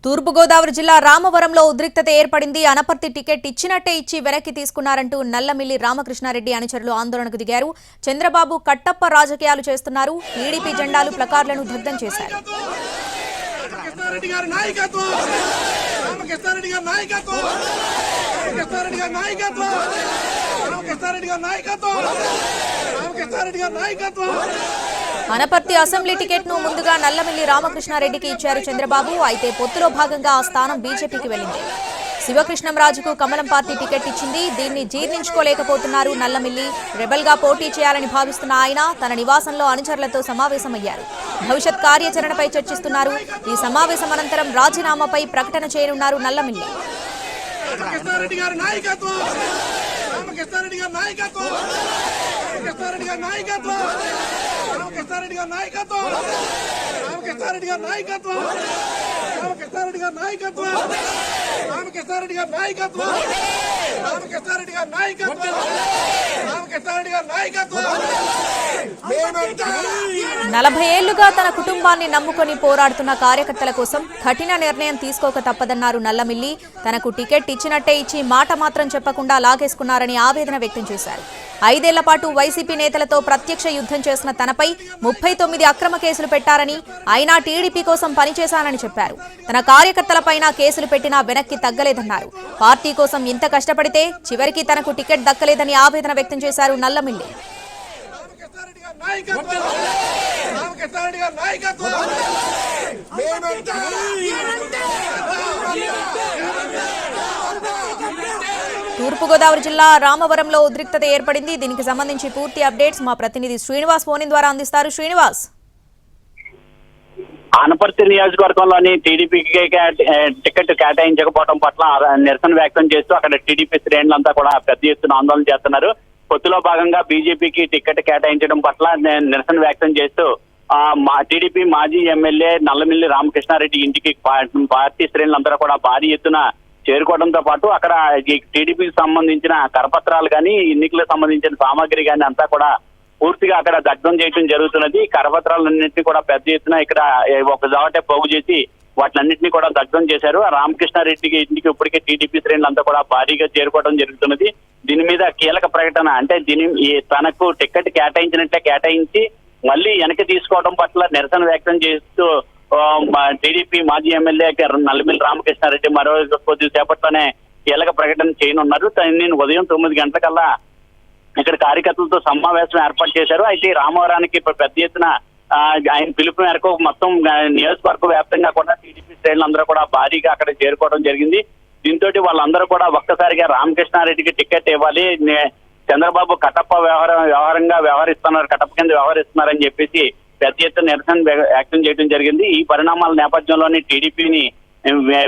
తూర్పుగోదావరి జిల్లా రామవరంలో ఉద్రిక్తత ఏర్పడింది. అనపర్తి టికెట్ ఇచ్చినట్టే ఇచ్చి వెనక్కి తీసుకున్నారంటూ నల్లమిల్లి రామకృష్ణారెడ్డి అనుచరులు ఆందోళనకు దిగారు. చంద్రబాబు కట్టప్ప రాజకీయాలు చేస్తున్నారు. టీడీపీ జెండాలు ప్లకార్డులను దగ్ధం చేశారు. అనపర్తి అసెంబ్లీ టికెట్ ను ముందుగా నల్లమిల్లి రామకృష్ణారెడ్డికి ఇచ్చారు చంద్రబాబు. అయితే పొత్తులో భాగంగా ఆ స్థానం బీజేపీకి వెళ్లింది. శివకృష్ణంరాజుకు కమలం పార్టీ టికెట్ ఇచ్చింది. దీన్ని జీర్ణించుకోలేకపోతున్నారు నల్లమిల్లి. రెబల్ గా పోటీ చేయాలని భావిస్తున్న ఆయన తన నివాసంలో అనుచరులతో సమావేశమయ్యారు. భవిష్యత్ కార్యాచరణపై చర్చిస్తున్నారు. ఈ సమావేశం అనంతరం రాజీనామాపై ప్రకటన చేయనున్నారు నల్లమిల్లి. నలభై ఏళ్లుగా తన కుటుంబాన్ని నమ్ముకొని పోరాడుతున్న కార్యకర్తల కోసం కఠిన నిర్ణయం తీసుకోక తప్పదన్నారు నల్లమిల్లి. తనకు టికెట్ ఇచ్చినట్టే ఇచ్చి మాట మాత్రం చెప్పకుండా లాగేసుకున్నారని ఆవేదన వ్యక్తం చేశారు. 5 ఏళ్ల పాటు వైసీపీ నేతలతో ప్రత్యక్ష యుద్ధం చేసిన తనపై 39 అక్రమ కేసులు పెట్టారని, అయినా టీడీపీ కోసం పనిచేశానని చెప్పారు. తన కార్యకర్తలపైన కేసులు పెట్టినా వెనక్కి తగ్గలేదన్నారు. పార్టీ కోసం ఇంత కష్టపడితే చివరికి తనకు టికెట్ దక్కలేదని ఆవేదన వ్యక్తం చేశారు నల్లమిల్లి. తూర్పుగోదావరి జిల్లా రామవరంలో ఉద్రిక్తత ఏర్పడింది. దీనికి సంబంధించి పూర్తి అప్డేట్స్ మా ప్రతినిధి శ్రీనివాస్ ఫోన్ ద్వారా అందిస్తారు. శ్రీనివాస్, అనపర్తి నియోజకవర్గంలోని టీడీపీకి టికెట్ కేటాయించకపోవడం పట్ల నిరసన వ్యక్తం చేస్తూ అక్కడ టీడీపీ శ్రేణులంతా కూడా పెద్ద ఎత్తున ఆందోళన చేస్తున్నారు. పొత్తులో భాగంగా బీజేపీకి టికెట్ కేటాయించడం పట్ల నిరసన వ్యక్తం చేస్తూ టీడీపీ మాజీ ఎమ్మెల్యే నల్లమిల్లి రామకృష్ణారెడ్డి ఇంటికి పార్టీ శ్రేణులందరూ కూడా భారీ ఎత్తున చేరుకోవడంతో పాటు అక్కడ టీడీపీకి సంబంధించిన కరపత్రాలు కానీ ఎన్నికలకు సంబంధించిన సామాగ్రి కానీ అంతా కూడా పూర్తిగా అక్కడ దగ్ధం చేయడం జరుగుతున్నది. కరపత్రాలన్నింటినీ కూడా పెద్ద ఎత్తున ఇక్కడ ఒక జావటే పోగు చేసి వాటిలన్నింటినీ కూడా దగ్ధం చేశారు. రామకృష్ణారెడ్డికి ఇంటికి ఇప్పటికే టీడీపీ శ్రేణులంతా కూడా భారీగా చేరుకోవడం జరుగుతున్నది. దీని మీద కీలక ప్రకటన అంటే తనకు టికెట్ కేటాయించినట్టే కేటాయించి మళ్ళీ వెనక్కి తీసుకోవడం పట్ల నిరసన వ్యక్తం చేస్తూ టీడీపీ మాజీ ఎమ్మెల్యే నల్లమిల్లి రామకృష్ణారెడ్డి మరో కొద్దిసేపట్లోనే కీలక ప్రకటన చేయనున్నారు. నేను ఉదయం 9 గంటలకల్లా ఇక్కడ కార్యకర్తలతో సమావేశం ఏర్పాటు చేశారు. అయితే రామవరానికి పెద్ద ఎత్తున ఆయన పిలుపు మేరకు మొత్తం నియోజకవర్గ వ్యాప్తంగా కూడా టీడీపీ శ్రేణులందరూ కూడా భారీగా అక్కడ చేరుకోవడం జరిగింది. దీంతో వాళ్ళందరూ కూడా ఒక్కసారిగా రామకృష్ణారెడ్డికి టికెట్ ఇవ్వాలి, చంద్రబాబు కట్టప్ప వ్యవహారంగా వ్యవహరిస్తున్నారు, కట్టప్ప కింద వ్యవహరిస్తున్నారని చెప్పేసి పెద్ద ఎత్తున నిరసన వ్యక్తం చేయడం జరిగింది. ఈ పరిణామాల నేపథ్యంలోని టీడీపీని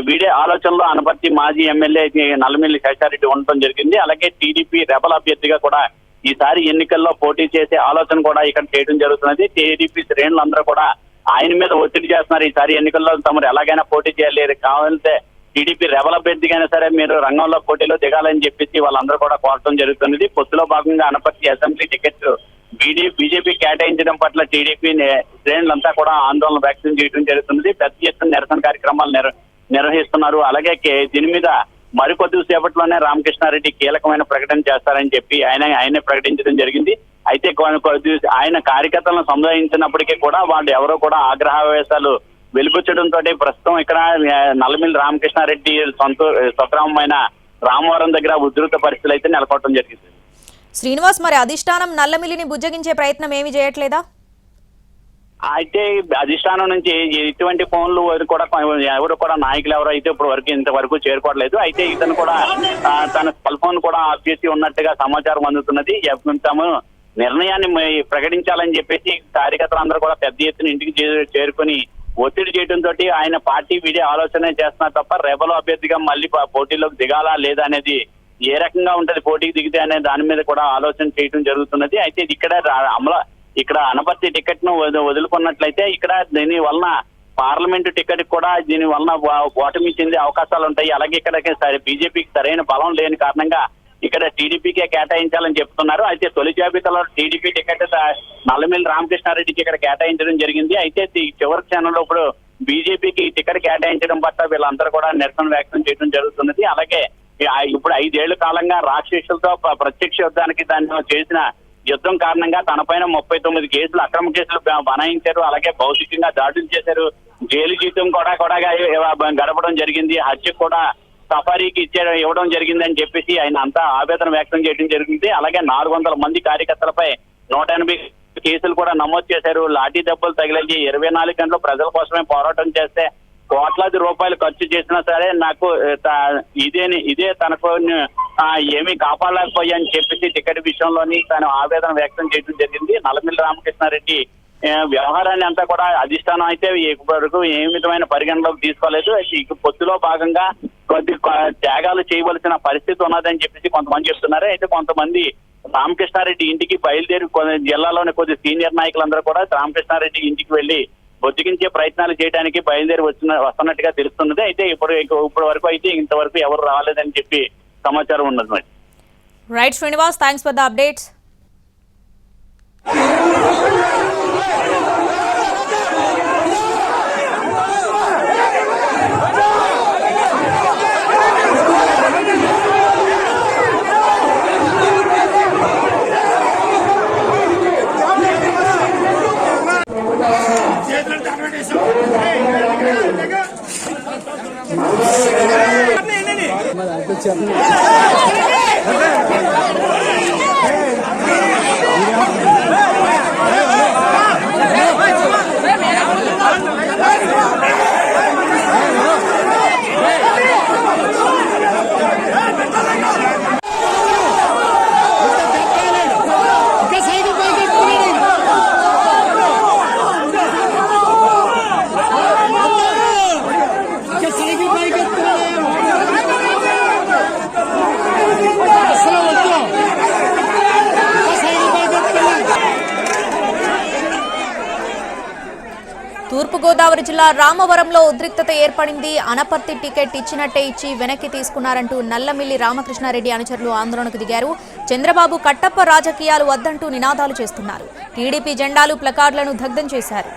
వీడే ఆలోచనలో అనపర్తి మాజీ ఎమ్మెల్యే నల్లమిల్లి శేషారెడ్డి ఉండటం జరిగింది. అలాగే టీడీపీ రెబల్ అభ్యర్థిగా కూడా ఈసారి ఎన్నికల్లో పోటీ చేసే ఆలోచన కూడా ఇక్కడ చేయడం జరుగుతున్నది. టీడీపీ శ్రేణులందరూ కూడా ఆయన మీద ఒత్తిడి చేస్తున్నారు. ఈసారి ఎన్నికల్లో తమరు ఎలాగైనా పోటీ చేయాలి, కావాలంటే టీడీపీ రెబల్ అభ్యర్థిగానే సరే మీరు రంగంలో పోటీలో దిగాలని చెప్పేసి వాళ్ళందరూ కూడా కోరటం జరుగుతున్నది. పొత్తులో భాగంగా అనపర్తి అసెంబ్లీ టికెట్ బీజేపీ కేటాయించడం పట్ల టీడీపీ శ్రేణులంతా కూడా ఆందోళన వ్యక్తం చేయడం జరుగుతున్నది. పెద్ద ఎత్తున నిరసన కార్యక్రమాలు నిర్వహిస్తున్నారు. అలాగే దీని మీద మరికొద్ది సేపట్లోనే రామకృష్ణారెడ్డి కీలకమైన ప్రకటన చేస్తారని చెప్పి ఆయనే ప్రకటించడం జరిగింది. అయితే ఆయన కార్యకర్తలను సంబంధించినప్పటికీ కూడా వాళ్ళు ఎవరో కూడా ఆగ్రహావేశాలు వెలిపుచ్చడంతో ప్రస్తుతం ఇక్కడ నల్లమిల్లి రామకృష్ణారెడ్డి స్వగ్రామమైన రామవరం దగ్గర ఉధృత పరిస్థితులు అయితే నెలకొట్టడం జరిగింది. శ్రీనివాస్, మరి అధిష్టానం నల్లమిల్లిని బుజ్జగించే ప్రయత్నం ఏమీ చేయట్లేదా? అయితే అధిష్టానం నుంచి ఇటువంటి ఫోన్లు కూడా ఎవరు కూడా నాయకులు ఎవరు అయితే ఇంతవరకు చేరుకోవట్లేదు. అయితే ఇతను కూడా తన సెల్ ఫోన్ కూడా ఆఫ్ చేసి ఉన్నట్టుగా సమాచారం అందుతున్నది. తమ నిర్ణయాన్ని ప్రకటించాలని చెప్పేసి కార్యకర్తలందరూ కూడా పెద్ద ఎత్తున ఇంటికి చేరుకుని ఒత్తిడి చేయడంతో ఆయన పార్టీ వీడే ఆలోచన చేస్తున్నారు తప్ప రెబల్ అభ్యర్థిగా మళ్ళీ పోటీలోకి దిగాలా లేదా అనేది, ఏ రకంగా ఉంటది పోటీకి దిగితే అనే దాని మీద కూడా ఆలోచన చేయడం జరుగుతున్నది. అయితే ఇక్కడ అనపర్తి టికెట్ ను వదులుకున్నట్లయితే ఇక్కడ దీని వలన పార్లమెంటు టికెట్ కూడా దీని వలన ఓటమి చెందే అవకాశాలు ఉంటాయి. అలాగే ఇక్కడ బీజేపీకి సరైన బలం లేని కారణంగా ఇక్కడ టీడీపీకే కేటాయించాలని చెప్తున్నారు. అయితే తొలి జాబితాలో టీడీపీ టికెట్ నల్లమిల్లి రామకృష్ణారెడ్డికి ఇక్కడ కేటాయించడం జరిగింది. అయితే చివరి క్షణంలో ఇప్పుడు బీజేపీకి టికెట్ కేటాయించడం పట్ల వీళ్ళందరూ కూడా నిరసన వ్యక్తం చేయడం జరుగుతున్నది. అలాగే ఇప్పుడు 5 ఏళ్ల కాలంగా రాక్షసులతో ప్రత్యక్ష యుద్ధానికి దాన్ని చేసిన యుద్ధం కారణంగా తనపైన 39 కేసులు అక్రమ కేసులు బనాయించారు. అలాగే భౌతికంగా దాడులు చేశారు. జైలు జీతం కూడా గడపడం జరిగింది. హత్య కూడా సఫారీకి ఇవ్వడం జరిగిందని చెప్పేసి ఆయన అంతా ఆవేదన వ్యక్తం చేయడం జరిగింది. అలాగే 400 మంది కార్యకర్తలపై 180 కేసులు కూడా నమోదు చేశారు. లాఠీ దెబ్బలు తగిలించి 24 గంటలు ప్రజల కోసమే పోరాటం చేస్తే కోట్లాది రూపాయలు ఖర్చు చేసినా సరే నాకు ఇదే తనకు ఏమీ కాపాడలేకపోయాయని చెప్పేసి టికెట్ విషయంలోని తాను ఆవేదన వ్యక్తం చేయడం జరిగింది. నల్లమిల్లి రామకృష్ణారెడ్డి వ్యవహారాన్ని అంతా కూడా అధిష్టానం అయితే వరకు ఏ విధమైన పరిగణలోకి తీసుకోలేదు. ఈ పొత్తులో భాగంగా కొద్ది త్యాగాలు చేయవలసిన పరిస్థితి ఉన్నదని చెప్పేసి కొంతమంది చెప్తున్నారు. అయితే కొంతమంది రామకృష్ణారెడ్డి ఇంటికి బయలుదేరి జిల్లాలోని కొద్ది సీనియర్ నాయకులందరూ కూడా రామకృష్ణారెడ్డి ఇంటికి వెళ్లి బొద్దిగించే ప్రయత్నాలు చేయడానికి బయలుదేరి వస్తున్నట్టుగా తెలుస్తున్నది. అయితే ఇప్పుడు వరకు అయితే ఇంతవరకు ఎవరు రాలేదని చెప్పి సమాచారం ఉన్నది. మరి right Srinivas, thanks for the updates. Turpu Godavari జిల్లా రామవరంలో ఉద్రిక్తత ఏర్పడింది. అనపర్తి టికెట్ ఇచ్చినట్టే ఇచ్చి వెనక్కి తీసుకున్నారంటూ నల్లమిల్లి రామకృష్ణారెడ్డి అనుచరులు ఆందోళనకు దిగారు. చంద్రబాబు కట్టప్ప రాజకీయాలు వద్దంటూ నినాదాలు చేస్తున్నారు. టీడీపీ జెండాలు ప్లకార్డులను దగ్ధం చేశారు.